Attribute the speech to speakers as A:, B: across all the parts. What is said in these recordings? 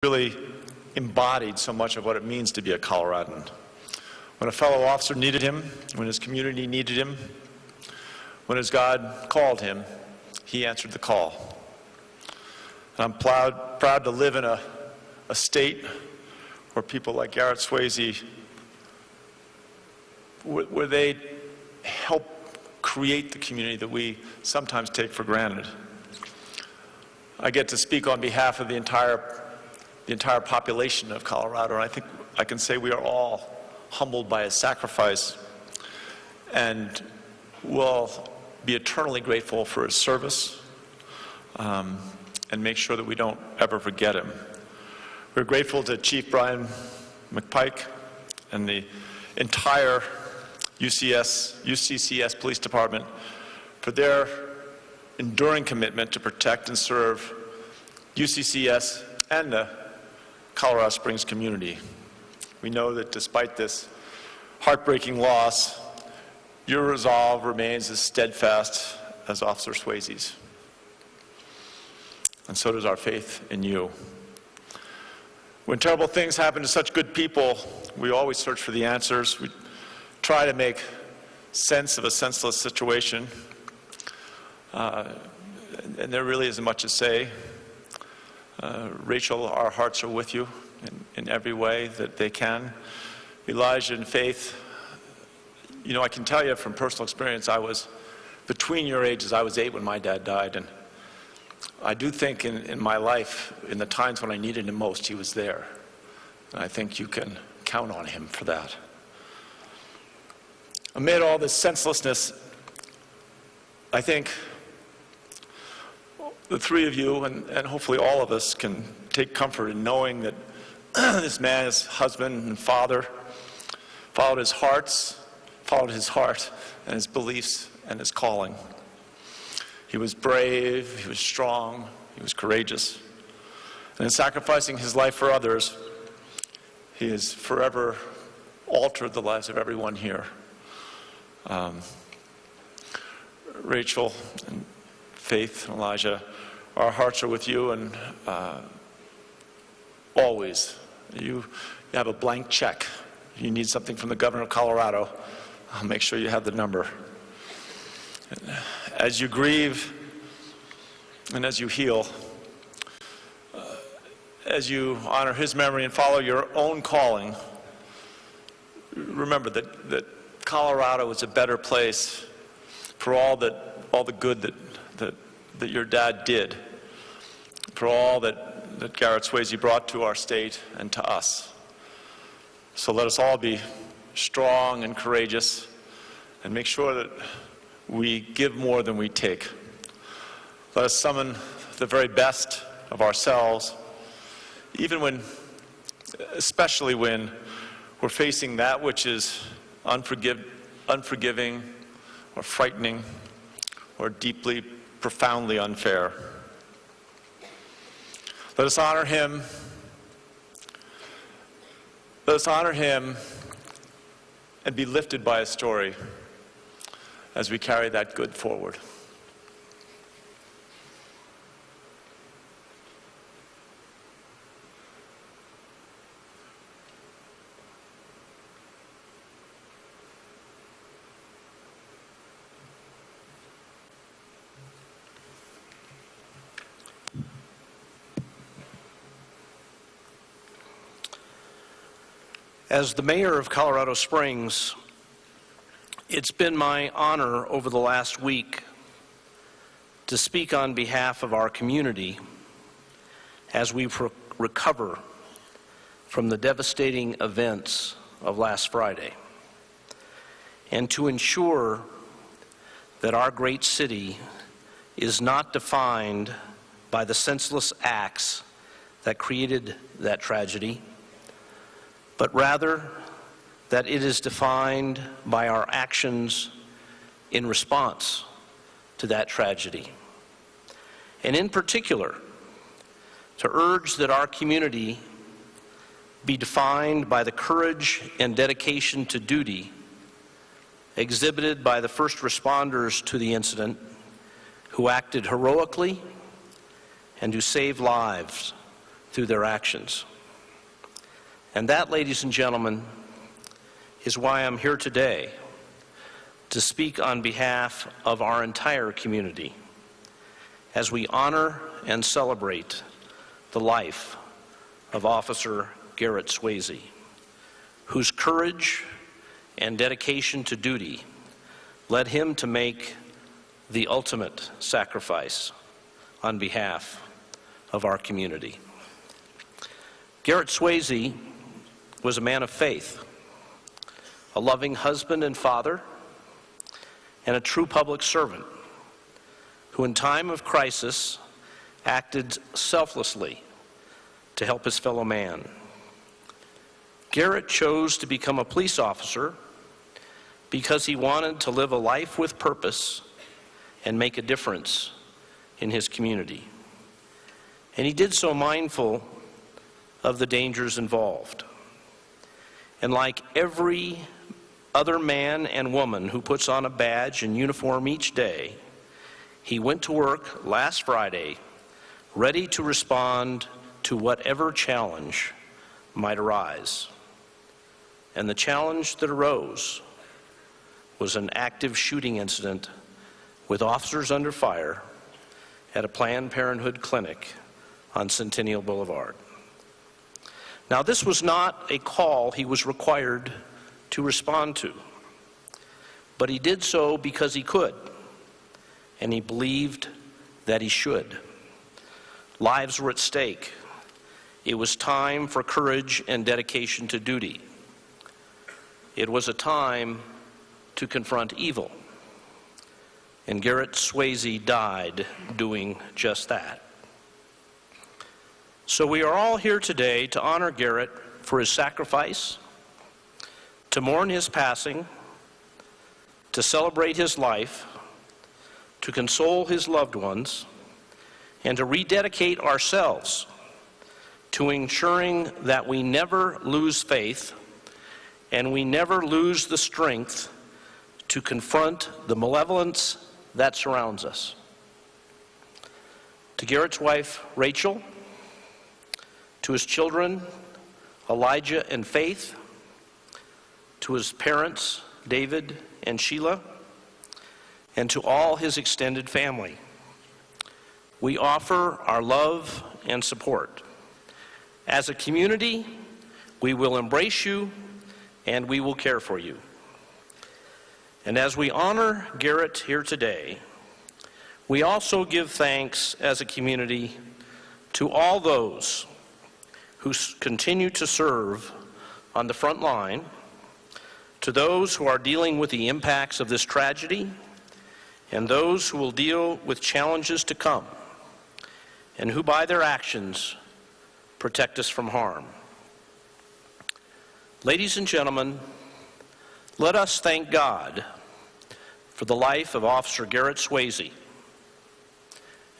A: really embodied so much of what it means to be a Coloradan. When a fellow officer needed him, when his community needed him, when his God called him, he answered the call. And I'm proud to live in a state where people like Garrett Swasey, where they help create the community that we sometimes take for granted. I get to speak on behalf of the entire population of Colorado, and I think I can say we are all humbled by his sacrifice and will be eternally grateful for his service and make sure that we don't ever forget him. We're grateful to Chief Brian McPike and the entire UCCS Police Department for their enduring commitment to protect and serve UCCS and the Colorado Springs community. We know that despite this heartbreaking loss, your resolve remains as steadfast as Officer Swasey's. And so does our faith in you. When terrible things happen to such good people, we always search for the answers. We try to make sense of a senseless situation. And there really isn't much to say. Rachel, our hearts are with you in every way that they can. Elijah and Faith, you know, I can tell you from personal experience, I was between your ages. I was 8 when my dad died, and I do think in my life, in the times when I needed him most, he was there. And I think you can count on him for that. Amid all this senselessness, I think the three of you, and hopefully all of us, can take comfort in knowing that this man, his husband and father, followed his heart and his beliefs and his calling. He was brave, he was strong, he was courageous. And in sacrificing his life for others, he has forever altered the lives of everyone here. Rachel and Faith and Elijah, our hearts are with you, and always. You have a blank check. You need something from the governor of Colorado, I'll make sure you have the number. As you grieve and as you heal, as you honor his memory and follow your own calling, remember that Colorado is a better place for all the good that your dad did, for all that Garrett Swasey brought to our state and to us. So let us all be strong and courageous and make sure that we give more than we take. Let us summon the very best of ourselves, especially when we're facing that which is unforgiving or frightening or deeply, profoundly unfair. Let us honor him. Let us honor him and be lifted by his story as we carry that good forward.
B: As the mayor of Colorado Springs, it's been my honor over the last week to speak on behalf of our community as we recover from the devastating events of last Friday, and to ensure that our great city is not defined by the senseless acts that created that tragedy, but rather that it is defined by our actions in response to that tragedy. And in particular, to urge that our community be defined by the courage and dedication to duty exhibited by the first responders to the incident, who acted heroically and who saved lives through their actions. And that, ladies and gentlemen, is why I'm here today to speak on behalf of our entire community as we honor and celebrate the life of Officer Garrett Swasey, whose courage and dedication to duty led him to make the ultimate sacrifice on behalf of our community. Garrett Swasey was a man of faith, a loving husband and father, and a true public servant who in time of crisis acted selflessly to help his fellow man. Garrett chose to become a police officer because he wanted to live a life with purpose and make a difference in his community. And he did so mindful of the dangers involved. And like every other man and woman who puts on a badge and uniform each day, he went to work last Friday ready to respond to whatever challenge might arise. And the challenge that arose was an active shooting incident with officers under fire at a Planned Parenthood clinic on Centennial Boulevard. Now, this was not a call he was required to respond to, but he did so because he could, and he believed that he should. Lives were at stake. It was time for courage and dedication to duty. It was a time to confront evil. And Garrett Swasey died doing just that. So we are all here today to honor Garrett for his sacrifice, to mourn his passing, to celebrate his life, to console his loved ones, and to rededicate ourselves to ensuring that we never lose faith and we never lose the strength to confront the malevolence that surrounds us. To Garrett's wife, Rachel, to his children, Elijah and Faith, to his parents, David and Sheila, and to all his extended family, we offer our love and support. As a community, we will embrace you and we will care for you. And as we honor Garrett here today, we also give thanks as a community to all those who continue to serve on the front line, to those who are dealing with the impacts of this tragedy, and those who will deal with challenges to come, and who by their actions protect us from harm. Ladies and gentlemen, let us thank God for the life of Officer Garrett Swasey,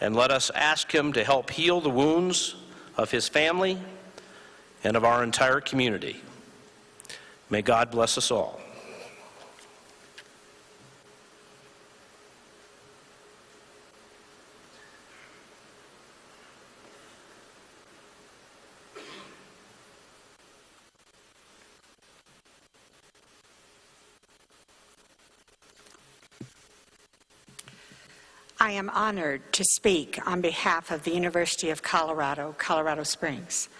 B: and let us ask him to help heal the wounds of his family and of our entire community. May God bless us all.
C: I am honored to speak on behalf of the University of Colorado, Colorado Springs.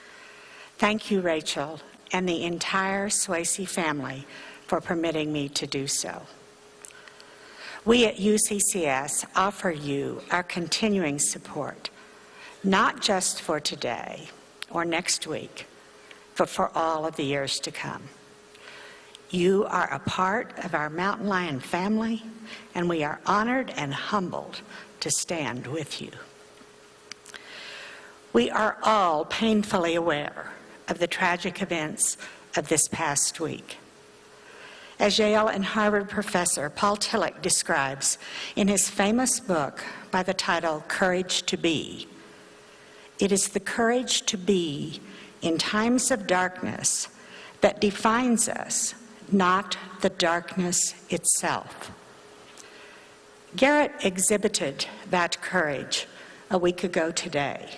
C: Thank you, Rachel, and the entire Swasey family for permitting me to do so. We at UCCS offer you our continuing support, not just for today or next week, but for all of the years to come. You are a part of our Mountain Lion family, and we are honored and humbled to stand with you. We are all painfully aware of the tragic events of this past week. As Yale and Harvard professor Paul Tillich describes in his famous book by the title Courage to Be, it is the courage to be in times of darkness that defines us, not the darkness itself. Garrett exhibited that courage a week ago today.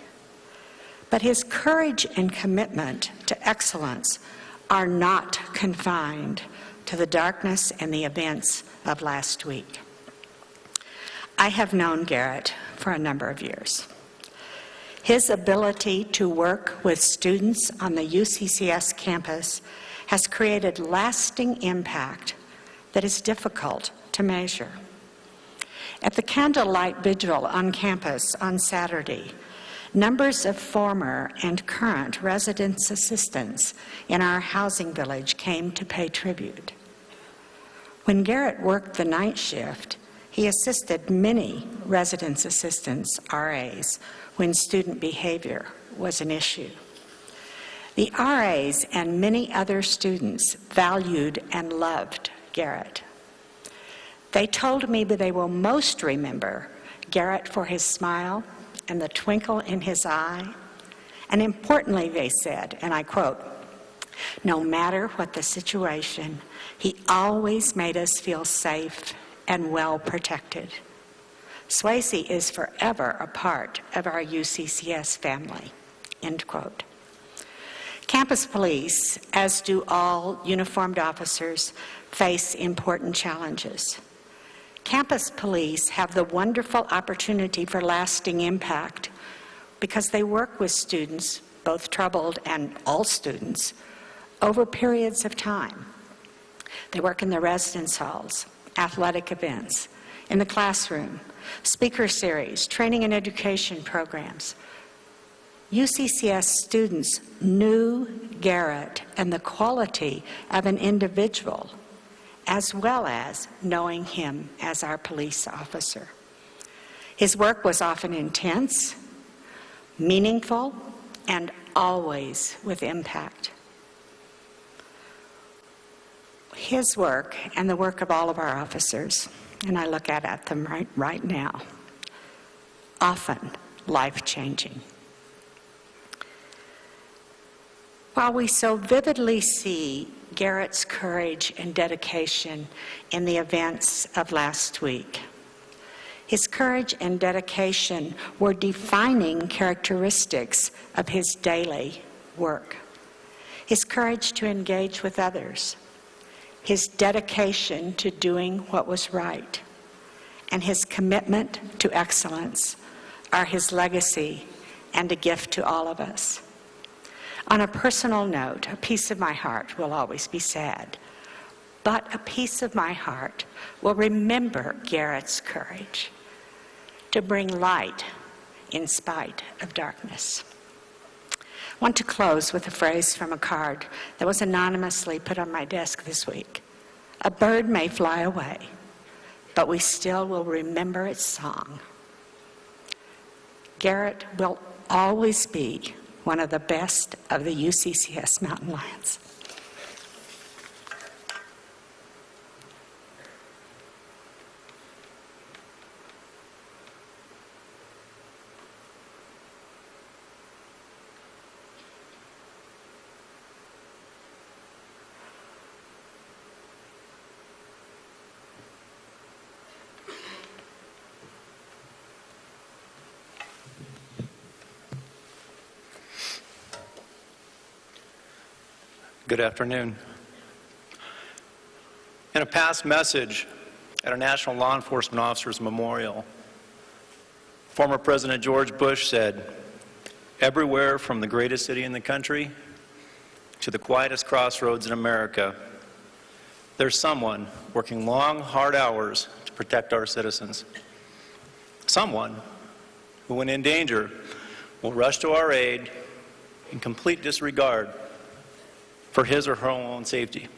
C: But his courage and commitment to excellence are not confined to the darkness and the events of last week. I have known Garrett for a number of years. His ability to work with students on the UCCS campus has created lasting impact that is difficult to measure. At the candlelight vigil on campus on Saturday, numbers of former and current residence assistants in our housing village came to pay tribute. When Garrett worked the night shift, he assisted many residence assistants, RAs, when student behavior was an issue. The RAs and many other students valued and loved Garrett. They told me that they will most remember Garrett for his smile and the twinkle in his eye. And importantly, they said, and I quote, "No matter what the situation, he always made us feel safe and well protected. Swasey is forever a part of our UCCS family," end quote. Campus police, as do all uniformed officers, face important challenges. Campus police have the wonderful opportunity for lasting impact because they work with students, both troubled and all students, over periods of time. They work in the residence halls, athletic events, in the classroom, speaker series, training and education programs. UCCS students knew Garrett and the quality of an individual, as well as knowing him as our police officer. His work was often intense, meaningful, and always with impact. His work and the work of all of our officers, and I look at them right now, often life-changing. While we so vividly see Garrett's courage and dedication in the events of last week, his courage and dedication were defining characteristics of his daily work. His courage to engage with others, his dedication to doing what was right, and his commitment to excellence are his legacy and a gift to all of us. On a personal note, a piece of my heart will always be sad, but a piece of my heart will remember Garrett's courage to bring light in spite of darkness. I want to close with a phrase from a card that was anonymously put on my desk this week. "A bird may fly away, but we still will remember its song." Garrett will always be one of the best of the UCCS Mountain Lions.
D: Good afternoon. In a past message at a National Law Enforcement Officers Memorial, former President George Bush said, "Everywhere from the greatest city in the country to the quietest crossroads in America, there's someone working long, hard hours to protect our citizens. Someone who, when in danger, will rush to our aid in complete disregard for his or her own safety."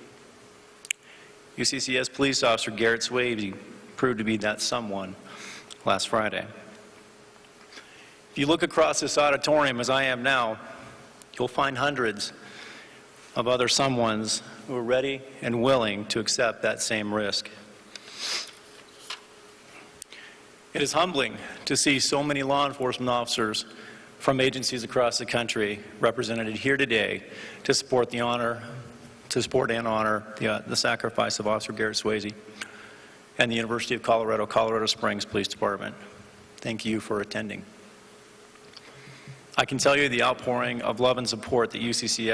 D: UCCS Police Officer Garrett Swasey proved to be that someone last Friday. If you look across this auditorium as I am now, you'll find hundreds of other someones who are ready and willing to accept that same risk. It is humbling to see so many law enforcement officers from agencies across the country represented here today to support and honor the sacrifice of Officer Garrett Swasey and the University of Colorado, Colorado Springs Police Department. Thank you for attending. I can tell you the outpouring of love and support that UCCS